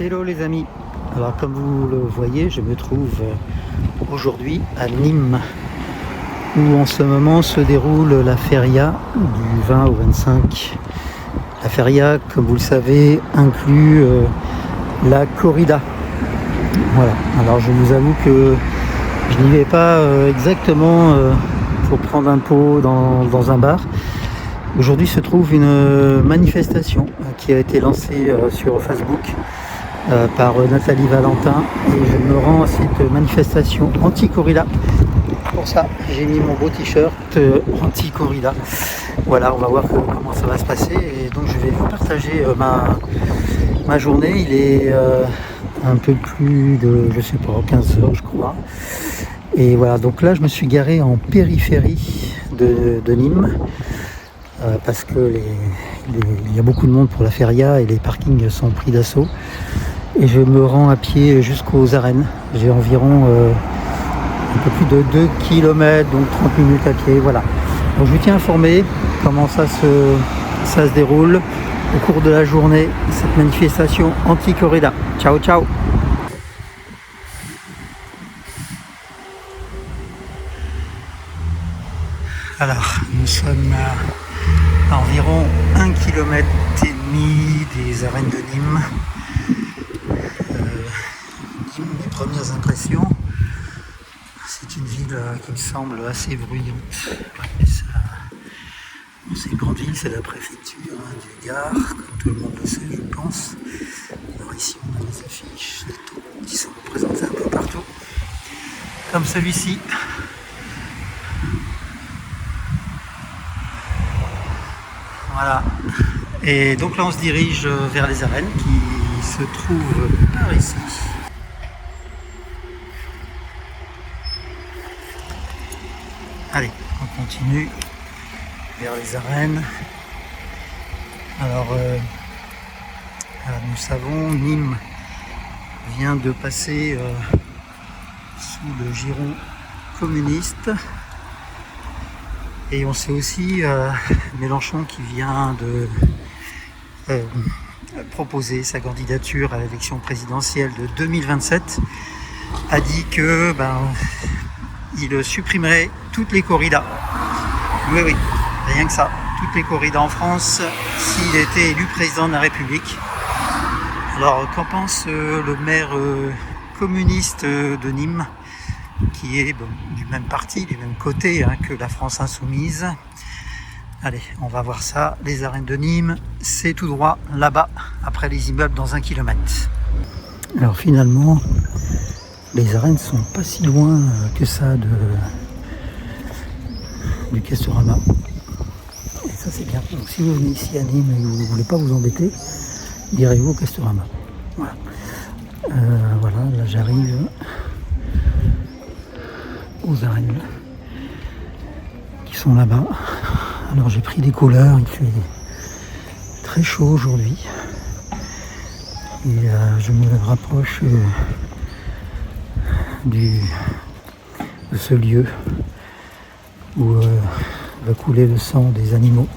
Hello les amis, alors comme vous le voyez, je me trouve aujourd'hui à Nîmes où en ce moment se déroule la feria du 20 au 25. La feria, comme vous le savez, inclut la corrida. Voilà, alors je vous avoue que je n'y vais pas exactement pour prendre un pot dans un bar. Aujourd'hui se trouve une manifestation qui a été lancée sur Facebook par Nathalie Valentin et je me rends à cette manifestation anti-corrida. Pour ça, j'ai mis mon beau t-shirt anti-corrida. Voilà, on va voir comment ça va se passer et donc je vais vous partager ma journée. Il est un peu plus de, je sais pas, 15 heures je crois. Et voilà, donc là je me suis garé en périphérie de Nîmes. Parce que il y a beaucoup de monde pour la feria et les parkings sont pris d'assaut. Et je me rends à pied jusqu'aux arènes. J'ai environ un peu plus de 2 km, donc 30 minutes à pied. Voilà. Donc je vous tiens informé comment ça se déroule au cours de la journée, cette manifestation anti-corrida. Ciao, ciao. Alors, nous sommes à environ 1,5 km des arènes de Nîmes. Nîmes, mes premières impressions, c'est une ville qui me semble assez bruyante. Ouais, c'est une grande ville, c'est la préfecture du Gard, comme tout le monde le sait, je pense. Alors ici, on a des affiches, des taux qui sont représentés un peu partout, comme celui-ci. Voilà. Et donc là on se dirige vers les arènes qui se trouvent par ici. Allez, on continue vers les arènes. Alors nous savons, Nîmes vient de passer sous le giron communiste. Et on sait aussi Mélenchon qui vient de proposer sa candidature à l'élection présidentielle de 2027 a dit que il supprimerait toutes les corridas. Oui, rien que ça, toutes les corridas en France s'il était élu président de la République. Alors qu'en pense le maire communiste de Nîmes, qui est du même parti, du même côté que la France Insoumise. Allez, on va voir ça. Les arènes de Nîmes, c'est tout droit là-bas, après les immeubles dans 1 km. Alors finalement, les arènes sont pas si loin que ça du Castorama. Et ça c'est bien. Donc si vous venez ici à Nîmes et que vous ne voulez pas vous embêter, direz-vous au Castorama. Voilà. Voilà, là j'arrive aux arènes qui sont là-bas. Alors j'ai pris des couleurs, il fait très chaud aujourd'hui et je me rapproche de ce lieu où va couler le sang des animaux.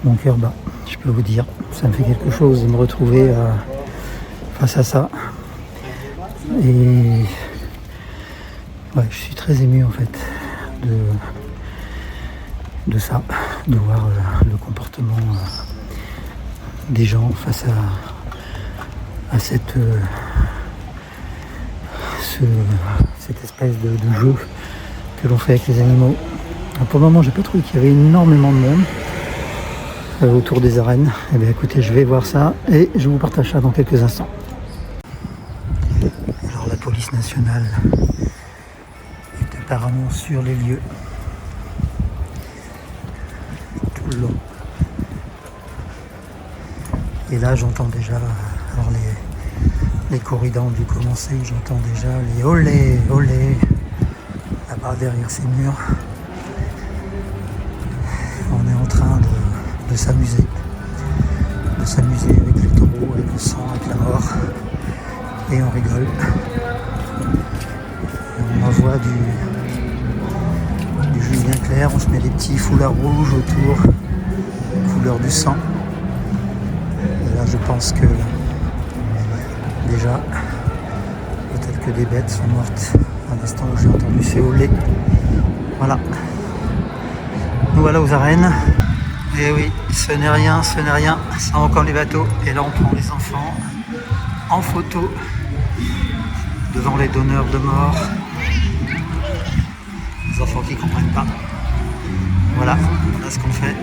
Mon cœur bat, je peux vous dire, ça me fait quelque chose de me retrouver face à ça. Et ouais, je suis très ému en fait de ça, de voir le comportement des gens face à cette espèce de jeu que l'on fait avec les animaux. Alors pour le moment, j'ai pas trouvé qu'il y avait énormément de monde autour des arènes. Eh bien écoutez, je vais voir ça et je vous partage ça dans quelques instants. Alors la police nationale est apparemment sur les lieux tout le long. Et là j'entends déjà, alors les corridas ont dû commencer, j'entends déjà les olé, olé, là-bas derrière ces murs. On est en train de s'amuser avec les taureaux, avec le sang, avec la mort, et on rigole. On envoie du jus bien clair, on se met des petits foulards rouges autour, couleur du sang. Et là je pense que Voilà. Peut-être que des bêtes sont mortes à l'instant où j'ai entendu ces olés. Voilà. Nous voilà aux arènes. Et oui, ce n'est rien, ce n'est rien. Ça encore les bateaux. Et là, on prend les enfants en photo devant les donneurs de mort. Les enfants qui ne comprennent pas. Voilà, voilà ce qu'on fait.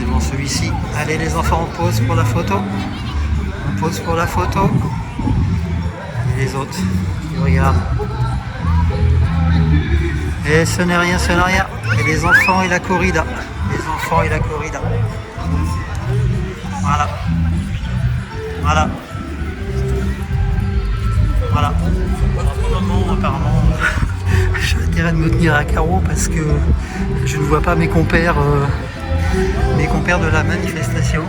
Devant celui-ci. Allez les enfants, on pose pour la photo. On pose pour la photo. Et les autres, ils regardent. Et ce n'est rien, ce n'est rien. Et les enfants et la corrida. Les enfants et la corrida. Voilà. Voilà. Voilà. Alors, pour le moment, apparemment, j'ai intérêt de me tenir à carreau parce que je ne vois pas mes compères de la manifestation.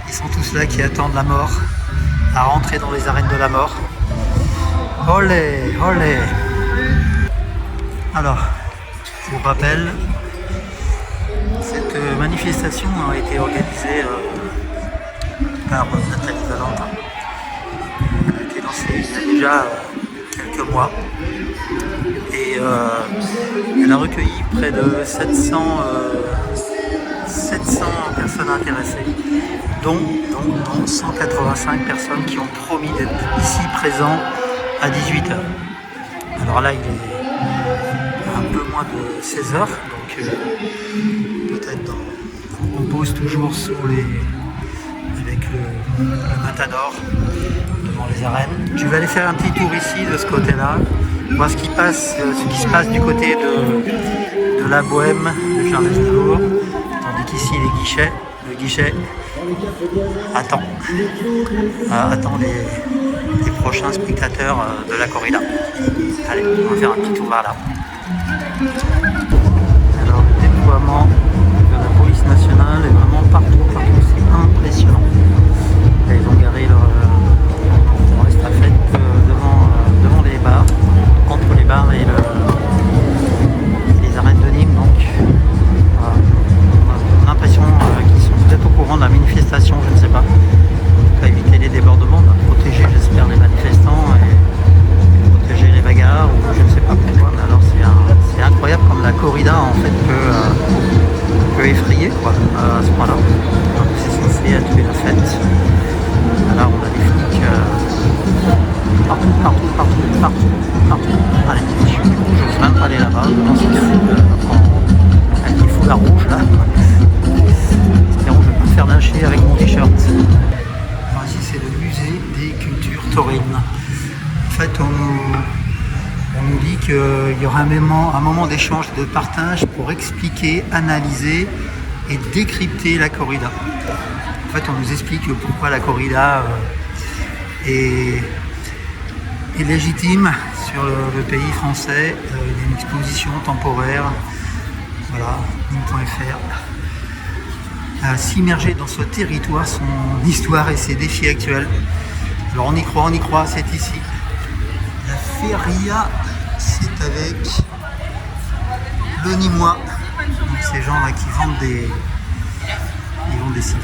Ils sont tous là qui attendent la mort, à rentrer dans les arènes de la mort. Olé, olé. Alors, pour rappel, cette manifestation a été organisée par Nathalie Valentin. Elle a été lancée il y a déjà quelques mois et elle a recueilli près de 700 personnes intéressées, dont 185 personnes qui ont promis d'être ici présents à 18h. Alors là, il est un peu moins de 16h, donc peut-être on pose toujours avec le matador devant les arènes. Je vais aller faire un petit tour ici de ce côté-là, voir ce qui se passe du côté de la Bohème de Charles Aznavour, tandis qu'ici le guichet attend les prochains spectateurs de la corrida. Allez, on va faire un petit tour par là. Alors le déploiement de la police nationale est vraiment partout, c'est impressionnant. Et ils ont garé leur estafette devant les bars, entre les bars et les arènes de Nîmes. Donc voilà. On a l'impression qu'ils sont peut-être au courant de la manifestation, je ne sais pas. Pour éviter les débordements, on va protéger, j'espère, les manifestants et protéger les bagarres, ou je ne sais pas pourquoi, mais alors c'est incroyable comme la corrida en fait peut effrayer quoi, à ce point-là. C'est censé être une fête. Là on a des flics partout. Allez, j'ose même pas aller là-bas, avec les foulards rouges là. Espérons que je vais pas me faire lyncher avec mon t-shirt. Ici c'est le musée des cultures taurines. En fait on nous dit qu'il y aura un moment d'échange, de partage pour expliquer, analyser et décrypter la corrida. En fait on nous explique pourquoi la corrida est légitime sur le pays français. Il y a une exposition temporaire, voilà, Nîmes.fr. S'immerger dans ce territoire, son histoire et ses défis actuels. Alors on y croit, c'est ici. La feria, c'est avec le Nîmois. Donc ces gens-là qui vendent des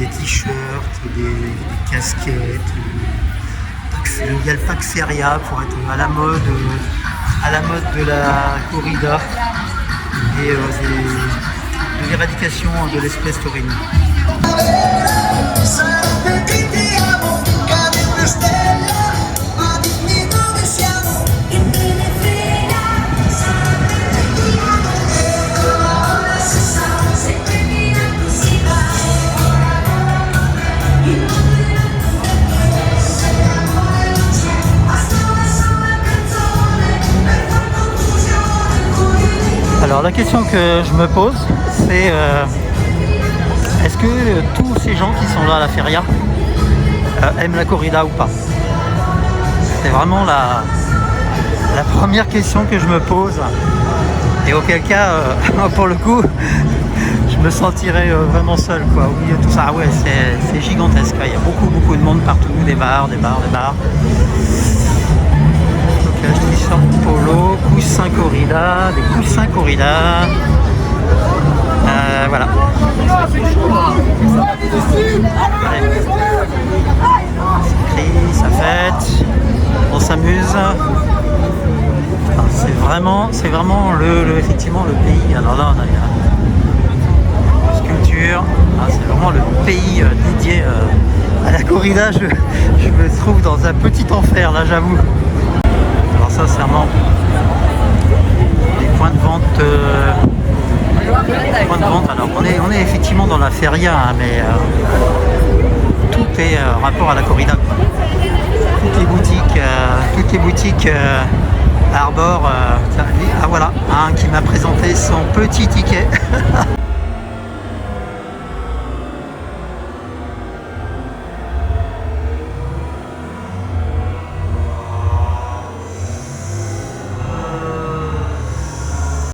t-shirts, des casquettes. Il y a le pack feria pour être à la mode de la corrida et de l'éradication de l'espèce taurine. Alors la question que je me pose, c'est est-ce que tous ces gens qui sont là à la feria aiment la corrida ou pas? C'est vraiment la première question que je me pose. Et auquel cas, pour le coup, je me sentirais vraiment seul quoi, au milieu de tout ça. Ah ouais, c'est gigantesque. Il y a beaucoup de monde partout, des bars. T-shirt polo, coussins corrida, des coussins corrida. Voilà. Ça crie, ça c'est vraiment effectivement le pays. Alors là, on a une sculpture. Ah, c'est vraiment le pays dédié à la corrida. Je me trouve dans un petit enfer là, j'avoue. Alors ça, c'est vraiment des points de vente. Alors on est effectivement dans la feria, hein, mais tout est rapport à la corrida, quoi. Toutes les boutiques arborent. Ah voilà, un qui m'a présenté son petit ticket.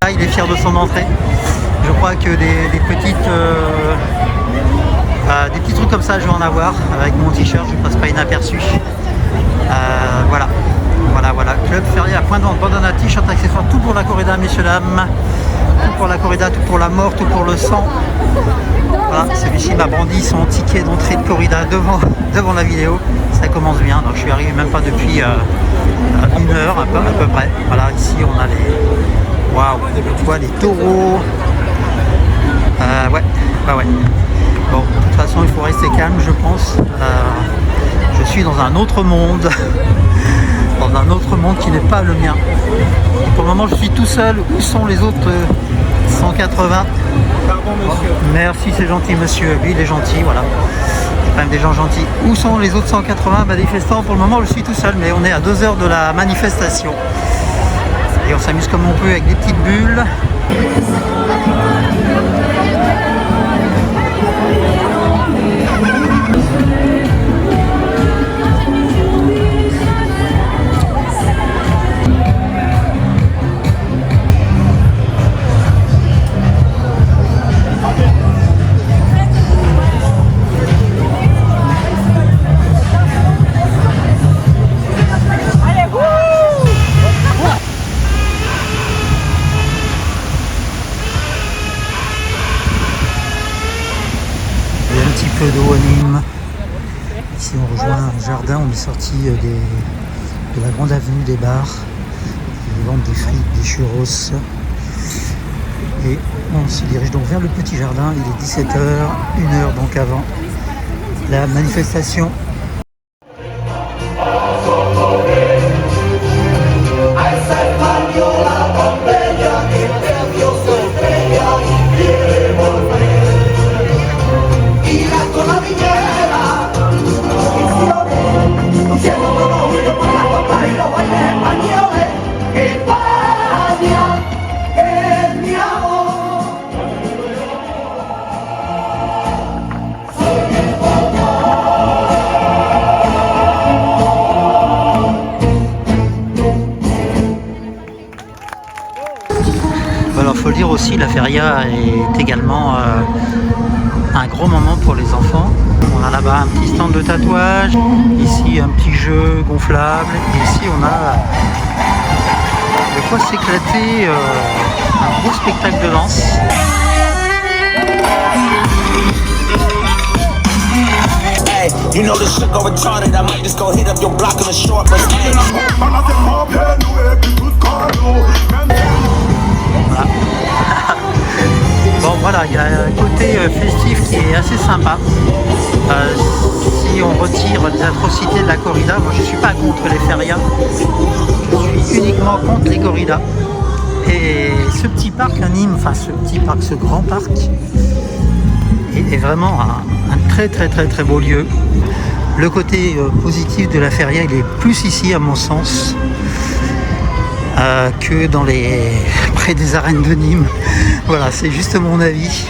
Là, il est fier de son entrée. Je crois que des petits trucs comme ça, je vais en avoir avec mon t-shirt, je passe pas inaperçu. Voilà. Club Feria, point de vente, bandana, t-shirt, accessoires, tout pour la corrida, messieurs, dames. Tout pour la corrida, tout pour la mort, tout pour le sang. Voilà, celui-ci m'a brandi son ticket d'entrée de corrida devant la vidéo. Ça commence bien, donc je suis arrivé même pas depuis 1 heure à peu près. Voilà, ici on a les... Waouh, tu vois les taureaux. Ouais. Bon, de toute façon, il faut rester calme, je pense. Je suis dans un autre monde. Dans un autre monde qui n'est pas le mien. Et pour le moment, je suis tout seul. Où sont les autres 180? Pardon, monsieur. Merci, c'est gentil, monsieur. Lui, il est gentil, voilà. Il y a quand même des gens gentils. Où sont les autres 180 manifestants? Pour le moment, je suis tout seul, mais on est à 2 heures de la manifestation. Et on s'amuse comme on peut avec des petites bulles. D'eau à Nîmes. Ici on rejoint un jardin, on est sorti de la grande avenue des bars. Ils vendent des frites, des churros. Et on se dirige donc vers le petit jardin. Il est 17h, 1h donc avant la manifestation. Alors faut le dire aussi, la feria est également un gros moment pour les enfants. On a là-bas un petit stand de tatouage, ici un petit jeu gonflable, et ici on a de quoi s'éclater, un beau spectacle de danse. You know this shit go retarded, I might just go hit up your block on a short bus. Bon voilà, il y a un côté festif qui est assez sympa. Si on retire les atrocités de la corrida, moi je ne suis pas contre les ferias, je suis uniquement contre les corridas. Et ce petit parc à Nîmes, enfin ce grand parc, est vraiment un très beau lieu. Le côté positif de la feria, il est plus ici à mon sens que près des arènes de Nîmes. Voilà, c'est juste mon avis.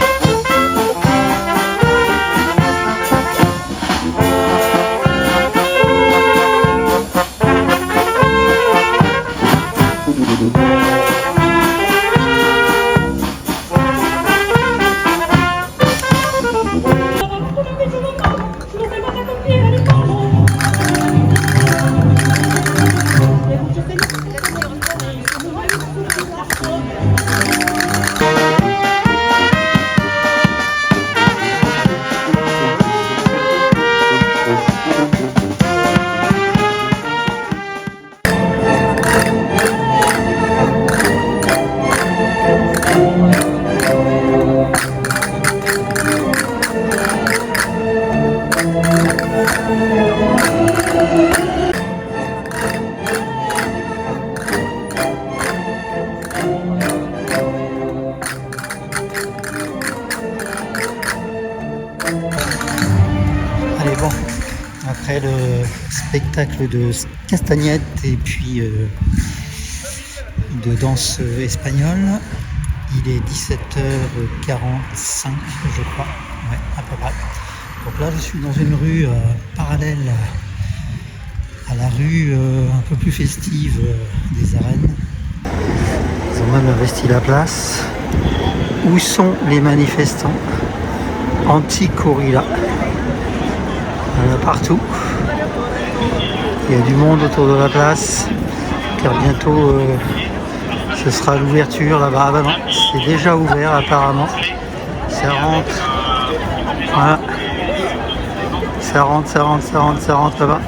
spectacle de castagnettes et puis de danse espagnole. Il est 17h45 je crois, ouais, à peu près. Donc là je suis dans une rue parallèle à la rue un peu plus festive des arènes. Ils ont même investi la place. Où sont les manifestants anti-corrida? Il y en a partout. Il y a du monde autour de la place, car bientôt ce sera l'ouverture là-bas. Ah bah non, c'est déjà ouvert apparemment. Ça rentre. Voilà. Ça rentre là-bas.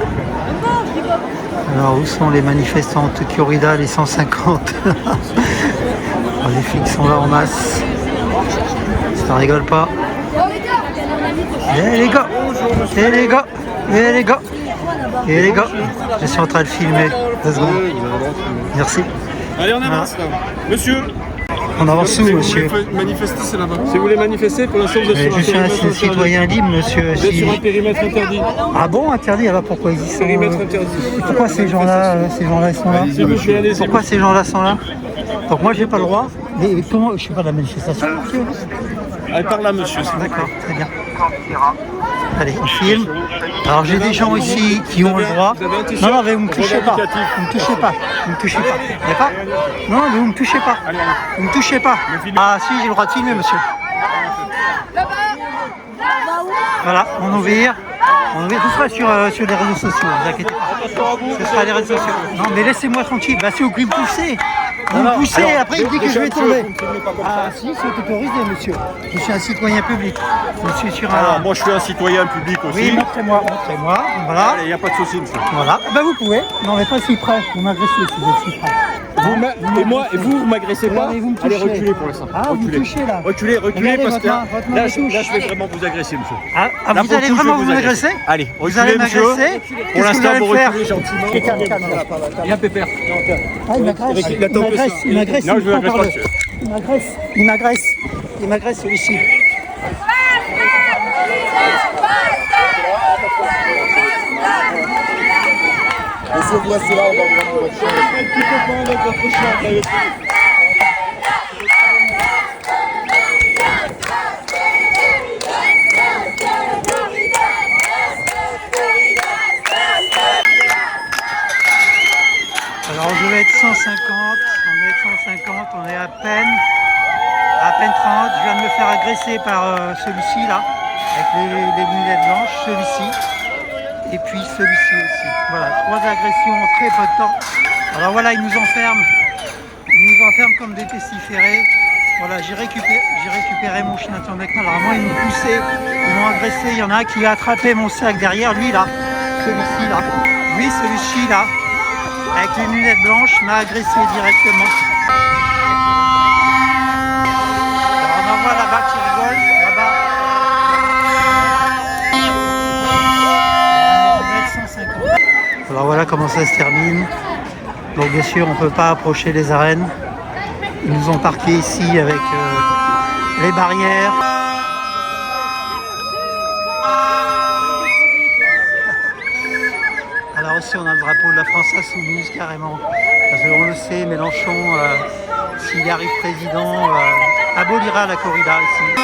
Alors où sont les manifestants anti-corrida, les 150? Les flics sont là en masse. Ça rigole pas. Eh les gars, eh les gars, eh les gars, eh les gars. Je suis en train de filmer. 2 secondes. Merci. Allez, on avance là. Monsieur, On avance où, monsieur? vous voulez manifester, c'est là-bas. Si vous voulez manifester, pour l'instant, vous êtes sur un Je suis un périmètre interdit. citoyen libre, monsieur. Vous êtes sur un périmètre interdit. Ah bon, interdit? Alors pourquoi ils y sont? Périmètre interdit. Pourquoi ces gens-là ils sont là? S'il vous plaît, allez-y. Pourquoi ces gens-là sont là? Donc moi j'ai pas le droit. Mais comment? Je suis pas de la manifestation, monsieur. Allez, par là, monsieur. D'accord, très bien. Allez, on filme. Alors j'ai des gens ici qui ont le droit. Vous avez un t-shirt Non, mais vous me touchez pas. revendicatif. Vous me touchez pas. Vous me touchez pas. D'accord? Non, mais vous me touchez pas. Vous me touchez pas. Ah si, j'ai le droit de filmer, monsieur. Voilà, on ouvre. Tout sera sur les réseaux sociaux, ne vous inquiétez pas. Ce sera les réseaux sociaux. Non, mais laissez-moi tranquille. Bah c'est au plus me poussez. Vous me poussez, après il me dit que je vais tomber. Ah si, c'est autorisé, monsieur. Je suis un citoyen public. Je suis sur un... Alors, moi, je suis un citoyen public aussi. Oui, montrez-moi. Voilà. Il n'y a pas de souci, monsieur. Voilà. Ben vous pouvez. Non, mais pas si près. Vous m'agressez si vous êtes si près. Et vous m'agressez pas. Mais vous me Allez, touchez. reculez pour l'instant. Ah, vous me touchez là. Reculez, Regardez parce que là, votre main là, me je touche. vais vraiment vous agresser, monsieur. Ah, Là, vous pour le allez coup, je vraiment vais vous agresser? Allez, Vous allez reculez, monsieur. m'agresser? Pour Qu'est-ce que vous l'instant, allez vous me faire? reculez gentiment. Calme. Viens, Pépère. Ah, il m'agresse. Il m'agresse. Non, je vous il me agresse prend pas, par le- monsieur. Il m'agresse celui-ci. Monsieur, vous restez là, on va prendre votre chien. Un petit copain avec votre chien. Alors on devait être 150, on est à peine 30. Je viens de me faire agresser par celui-ci là, avec les lunettes blanches, celui-ci, et puis celui-ci aussi. Voilà, 3 agressions en très peu de temps. Alors voilà, ils nous enferment comme des pestiférés. Voilà, j'ai récupéré mon chien avec moi. Alors moi, ils m'ont poussé, ils m'ont agressé. Il y en a un qui a attrapé mon sac derrière, lui là, celui-ci là. Oui, celui-ci là, avec les lunettes blanches, m'a agressé directement. Alors on en voit là-bas qui rigole, là-bas. On va être 150. Alors voilà comment ça se termine. Donc bien sûr, on ne peut pas approcher les arènes. Ils nous ont parqués ici avec les barrières. Alors aussi on a le drapeau de la France à Toulouse carrément. Parce qu'on le sait, Mélenchon, s'il arrive président, abolira la corrida ici.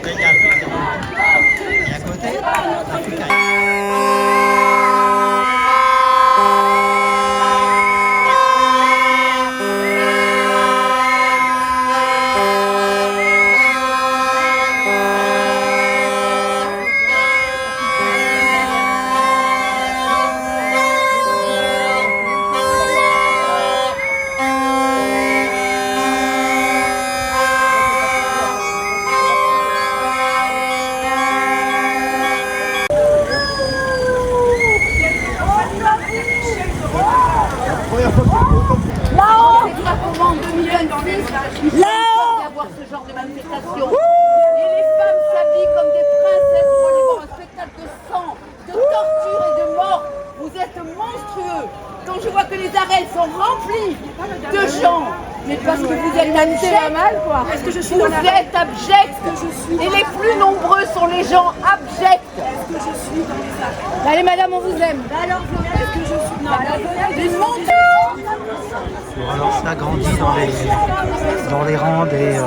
Et à côté, Africa. Là-haut y avoir ce genre de manifestation. Et les femmes s'habillent comme des princesses pour aller voir un spectacle de sang, de torture et de mort. Vous êtes monstrueux. Quand je vois que les arènes sont remplies de gens, mais parce que vous êtes abjects, est-ce que je suis vous êtes abjects, et les plus nombreux sont les gens abjects. Est-ce que je suis dans les arènes? Allez madame, on vous aime. Alors, est-ce que je suis une montée? Bon, alors ça grandit dans les rangs des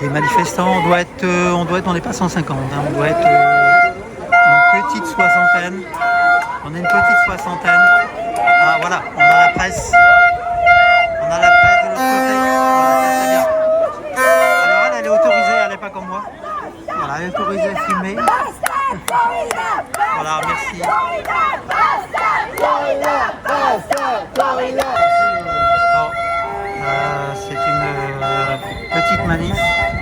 manifestants. On doit être, on n'est pas 150, hein, on doit être une petite soixantaine. On est une petite soixantaine. Ah voilà, on a la presse. On a la presse de l'autre côté. Voilà, c'est bien. Alors elle est autorisée, elle n'est pas comme moi. Voilà, elle est autorisée à filmer. Voilà, merci. Bon, c'est une petite manif.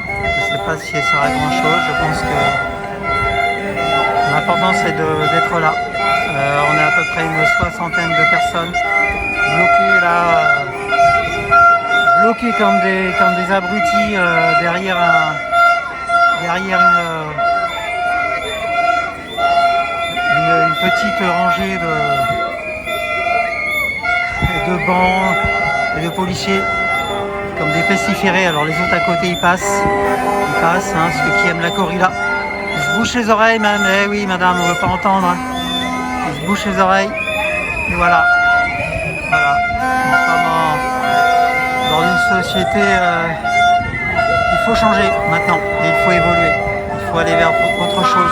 Je ne sais pas si elle sera grand chose. Je pense que l'important c'est d'être là. On est à peu près une soixantaine de personnes bloquées là, bloquées comme des abrutis derrière une petite rangée de bancs et de policiers, comme des pestiférés. Alors les autres à côté ils passent, hein, ceux qui aiment la corrida. Ils se bouchent les oreilles même, eh oui madame, on ne veut pas entendre. Hein. Ils se bouchent les oreilles, et voilà. Voilà. Nous sommes dans une société qu'il faut changer maintenant, et il faut évoluer. Il faut aller vers autre chose.